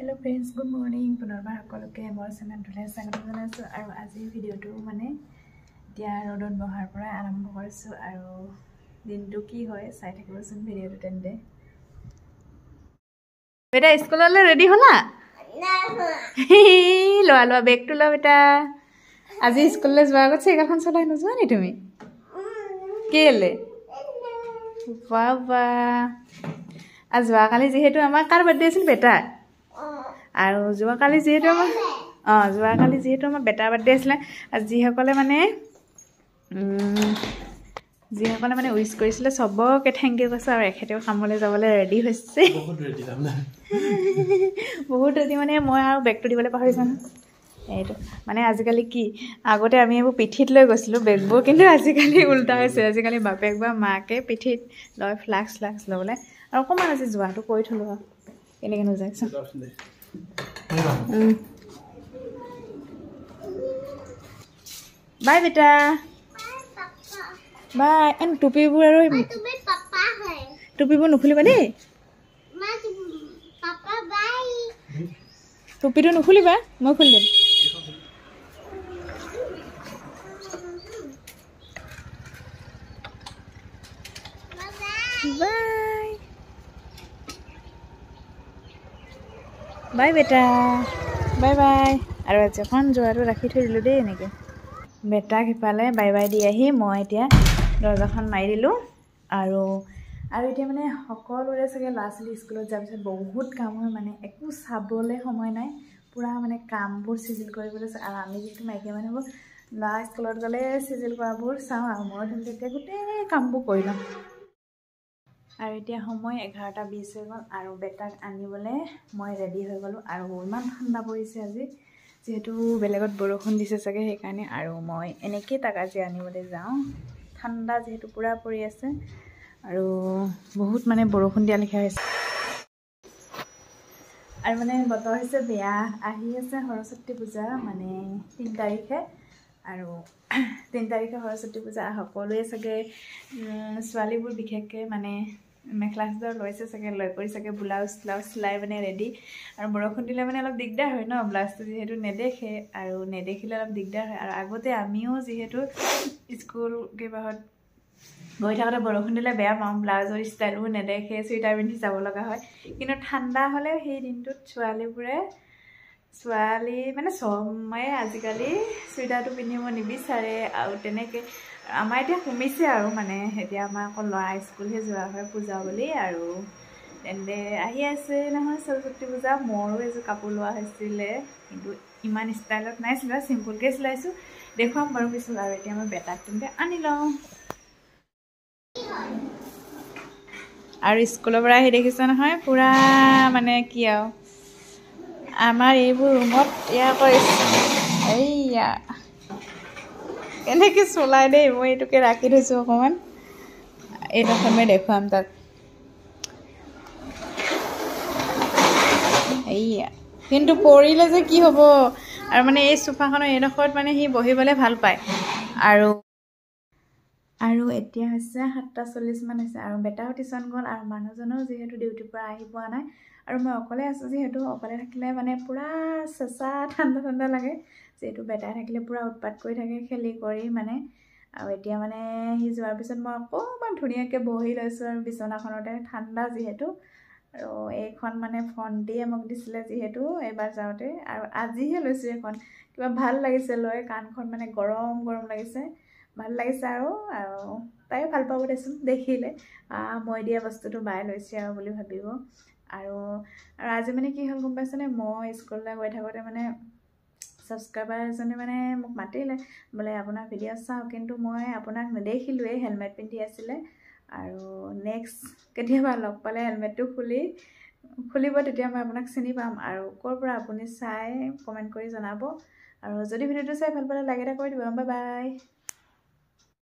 hello friends good morning पुनर्बार সকলোকে মোৰ চেনেলটোলৈ স্বাগতম জনাইছো আৰু আজি ভিডিওটো মানে এতিয়া ৰ'দত বহাৰ পৰা আৰম্ভ কৰিছো আৰু দিনটো কি হয় চাই থাকিবচোন ভিডিওটো তেন্তে বেটা স্কুললৈ ৰেডি হলা লোৱা লোৱা বেগটো লোৱা বেটা আজি স্কুললৈ যোৱাৰ আগত চাইকেলখন চলাই নোযোৱা নি তুমি কেলে বাবা আজ যোৱাকালি যেহেতু আমাৰ কাৰ বাৰ্থডে আছিল বেটা আৰু যোৱাকালি যেহেতু আমাৰ বেটাৰ বাৰ্থডে আছিলে যিসকলে মানে উইশ কৰিছিলে সবকে থেংক ইউ কৈছে আৰু এখেতেও কামলৈ যাবলৈ ৰেডি হৈছে বহুত ৰেডি মানে মই আৰু বেগটো দিবলৈ পাহৰিছো এইটো মানে আজিকালি কি আগতে আমি এইবোৰ পিঠিত লৈ গৈছিলোঁ বেগবোৰ কিন্তু আজিকালি উল্টা হৈছে আজিকালি বাপেক বা মাকে পিঠিত লয় ফ্লাক্স ল'বলৈ আৰু অকণমান আজি যোৱাটো কৰি থ'লোঁ আৰু কেনেকৈ নোযায়চোন বাই বেটা বাই এন টুপিবোৰ আৰু টুপিবোৰ নুখুলিবা দেই টুপিটো নুখুলিবা মই খুলি দিম বাই বাই বেটা বাই বাই আৰু আজি অকণ যোৱাটো ৰাখি থৈ দিলোঁ দেই এনেকৈ বেটাক সিফালে বাই বাই দি আহি মই এতিয়া দৰজাখন মাৰি দিলোঁ আৰু এতিয়া মানে সকলোৰে চাগে ল'ৰা ছোৱালী স্কুলত যোৱাৰ পিছত বহুত কাম হয় মানে একো চাবলৈ সময় নাই পূৰা মানে কামবোৰ চিজিল কৰিবলৈ আৰু আমি যিহেতু মাইকী মানুহবোৰ ল'ৰা স্কুলত গ'লে চিজিল কৰাবোৰ চাওঁ আৰু মই তেতিয়া গোটেই কামবোৰ কৰি লওঁ আৰু এতিয়া সময় 11:20 হৈ গ'ল আৰু বেটাক আনিবলৈ মই ৰেডি হৈ গ'লোঁ আৰু ইমান ঠাণ্ডা পৰিছে আজি যিহেতু বেলেগত বৰষুণ দিছে চাগে সেইকাৰণে আৰু মই এনেকৈ তাক আজি আনিবলৈ যাওঁ ঠাণ্ডা যিহেতু পূৰা পৰি আছে আৰু বহুত মানে বৰষুণ দিয়া লেখীয়া হৈছে আৰু মানে বতৰ হৈছে বেয়া আহি আছে সৰস্বতী পূজা মানে 3 তাৰিখে আৰু 3 তাৰিখে সৰস্বতী পূজা সকলোৱে চাগে ছোৱালীবোৰ বিশেষকৈ মানে মেখেলা চাদৰ লৈছে চাগে লৈ কৰি চাগে ব্লাউজ চিলাই মানে ৰেডি আৰু বৰষুণ দিলে মানে অলপ দিগদাৰ হয় ন ব্লাউজটো যিহেতু নেদেখে আৰু নেদেখিলে অলপ দিগদাৰ হয় আৰু আগতে আমিও যিহেতু স্কুল কিবাহত গৈ থাকোঁতে বৰষুণ দিলে বেয়া পাওঁ ব্লাউজৰ ষ্টাইলবোৰ নেদেখে চুইটাৰ পিন্ধি যাব লগা হয় কিন্তু ঠাণ্ডা হ'লে সেই দিনটোত ছোৱালী মানে চবেই আজিকালি চুইটাৰটো পিন্ধিব নিবিচাৰে আৰু তেনেকৈ আমাৰ এতিয়া কমিছে আৰু মানে এতিয়া আমাৰ অকল ল'ৰা স্কুলহে যোৱা হয় পূজা বুলি আৰু তেন্তে আহি আছে নহয় সৰস্বতী পূজা মোৰো এযোৰ কাপোৰ লোৱা হৈছিলে কিন্তু ইমান ষ্টাইলত নাই চিলোৱা চিম্পুলকৈ চিলাইছোঁ দেখুৱাম বাৰু পিছত আৰু এতিয়া মই বেটাক তেন্তে আনি লওঁ আৰু স্কুলৰ পৰা আহি দেখিছে নহয় পূৰা মানে কি আৰু আমাৰ এইবোৰ ৰুমত এয়া কৰিছে এইয়া এনেকৈ চলাই দেই মই এইটোকে ৰাখি থৈছোঁ অকণমান এইডোখৰ মই দেখুৱাম তাক এইয়া কিন্তু পৰিলে যে কি হ'ব আৰু মানে এই চোফাখনৰ এইডোখৰত মানে সি বহিবলৈ ভাল পায় আৰু এতিয়া হৈছে 7:40 মান হৈছে আৰু বেটাও টিউশ্যন গ'ল আৰু মানুহজনেও যিহেতু ডিউটিৰ পৰা আহি পোৱা নাই আৰু মই অকলে আছোঁ যিহেতু অকলে থাকিলে মানে পূৰা চেঁচা ঠাণ্ডা লাগে যিহেতু বেটাই থাকিলে পূৰা উৎপাত কৰি থাকে খেলি কৰি মানে আৰু এতিয়া মানে সি যোৱাৰ পিছত মই অকণমান ধুনীয়াকৈ বহি লৈছোঁ আৰু বিচনাখনতে ঠাণ্ডা যিহেতু আৰু এইখন মানে ভণ্টিয়ে মোক দিছিলে যিহেতু এবাৰ যাওঁতে আৰু আজিহে লৈছোঁ এইখন কিবা ভাল লাগিছে লৈ কাণখন মানে গৰম লাগিছে ভাল লাগিছে আৰু তাইও ভাল পাব দেচোন দেখিলে মই দিয়া বস্তুটো বাই লৈছে আৰু বুলি ভাবিব আৰু আজি মানে কি হ'ল গম পাইছেনে মই স্কুললৈ গৈ থাকোঁতে মানে ছাবস্ক্ৰাইবাৰ এজনে মানে মোক মাতিলে বোলে আপোনাৰ ভিডিঅ' চাওঁ কিন্তু মই আপোনাক নেদেখিলোৱেই হেলমেট পিন্ধি আছিলে আৰু নেক্সট কেতিয়াবা লগ পালে হেলমেটটো খুলিব তেতিয়া মই আপোনাক চিনি পাম আৰু ক'ৰ পৰা আপুনি চাই কমেণ্ট কৰি জনাব আৰু যদি ভিডিঅ'টো চাই ভাল পালে লাইক এটা কৰি দিব বাই বাই